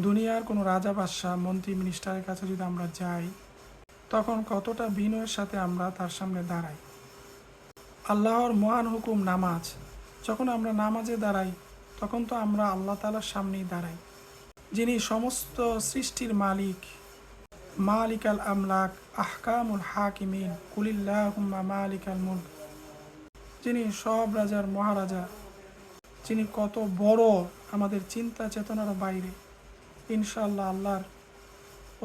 দুনিয়ার কোনো রাজা বাদশাহ মন্ত্রী মিনিস্টারের কাছে যদি আমরা যাই, তখন কতটা বিনয়ের সাথে আমরা তার সামনে দাঁড়াই। আল্লাহর মহান হুকুম নামাজ, যখন আমরা নামাজে দাঁড়াই তখন তো আমরা আল্লাহ তাআলার সামনেই দাঁড়াই, যিনি সমস্ত সৃষ্টির মালিক, মালিকাল আমলাক, আহকামুল হাকিমিন, কুলিল্লাহুম্মা মালিকাল মুলক, যিনি সব রাজার মহারাজা, যিনি কত বড়, আমাদের চিন্তা চেতনার বাইরে। ইনশাআল্লাহ আল্লাহর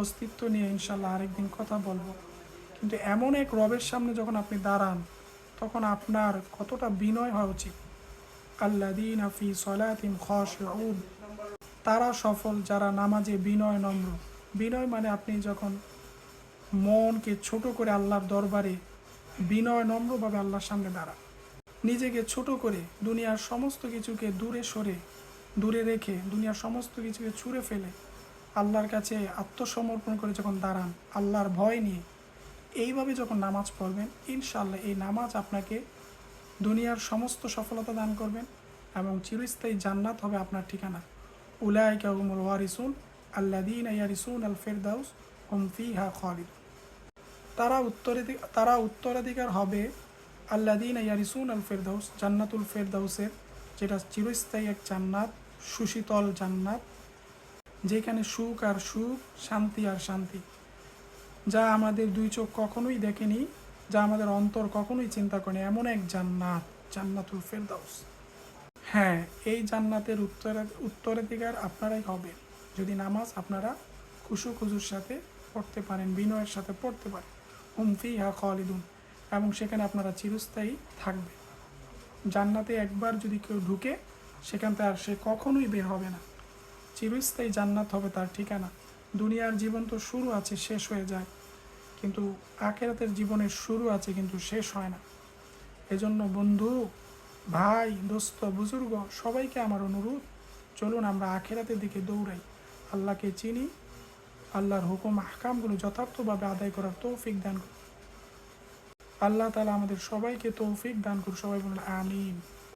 অস্তিত্ব নিয়ে ইনশাআল্লাহ আরেকদিন কথা বলবো। কিন্তু এমন এক রবের সামনে যখন আপনি দাঁড়ান, তখন আপনার কতটা বিনয় হওয়া উচিত। আল্লাযীনা ফী সলাতিহিম খাশিউন, তারা সফল যারা নামাজে বিনয় নম্র। বিনয় মানে আপনি যখন মনকে ছোট করে আল্লাহর দরবারে বিনয় নম্রভাবে আল্লাহর সামনে দাঁড়ান, নিজেকে ছোট করে দুনিয়ার সমস্ত কিছুকে দূরে রেখে দুনিয়ার সমস্ত কিছুকে ছুঁড়ে ফেলে আল্লাহর কাছে আত্মসমর্পণ করে যখন দাঁড়ান, আল্লাহর ভয় নিয়ে এইভাবে যখন নামাজ পড়বেন, ইনশাআল্লাহ এই নামাজ আপনাকে দুনিয়ার সমস্ত সফলতা দান করবেন এবং চিরস্থায়ী জান্নাত হবে আপনার ঠিকানা। উলাইকা হুমুল ওয়ারিসুন আল্লাযীনা ইয়ারিসুনাল ফিরদাউস হুম ফিহা খালিদুন, তারা উত্তরাধিকার হবে আল্লাযীনা ইয়ারিসুনাল ফিরদাউস, জান্নাতুল ফিরদাউসের, যেটা চিরস্থায়ী এক জান্নাত, সুশীতল জান্নাত, যেখানে সুখ আর সুখ, শান্তি আর শান্তি, যা আমাদের দুই চোখ কখনোই দেখেনি, যা আমাদের অন্তর কখনোই চিন্তা করেনি, এমন এক জান্নাত, জান্নাতুল ফেরদাউস। হ্যাঁ, এই জান্নাতের উত্তরাধিকার আপনারাই হবেন যদি নামাজ আপনারা খুশুর সাথে পড়তে পারেন, বিনয়ের সাথে পড়তে পারেন। হুম ফিহা খালিদুন, এবং সেখানে আপনারা চিরস্থায়ী থাকবে। জান্নাতে একবার যদি কেউ ঢুকে, সেখান থেকে আর সে কখনোই বের হবে না। চিরস্থায়ী জান্নাত হবে তার ঠিকানা। দুনিয়ার জীবন তো শুরু আছে, শেষ হয়ে যায়, কিন্তু আখিরাতের জীবনের শুরু আছে কিন্তু শেষ হয় না। এজন্য বন্ধু, ভাই, দোস্ত, বুজুর্গ, সবাইকে আমার অনুরোধ, চলুন আমরা আখিরাতের দিকে দৌড়াই, আল্লাহকে চিনি, আল্লাহর হুকুম আহকামগুলো যথার্থভাবে আদায় করার তৌফিক দান করুন। আল্লাহ তাআলা আমাদের সবাইকে তৌফিক দান করুন। সবাই বলুন আমিন।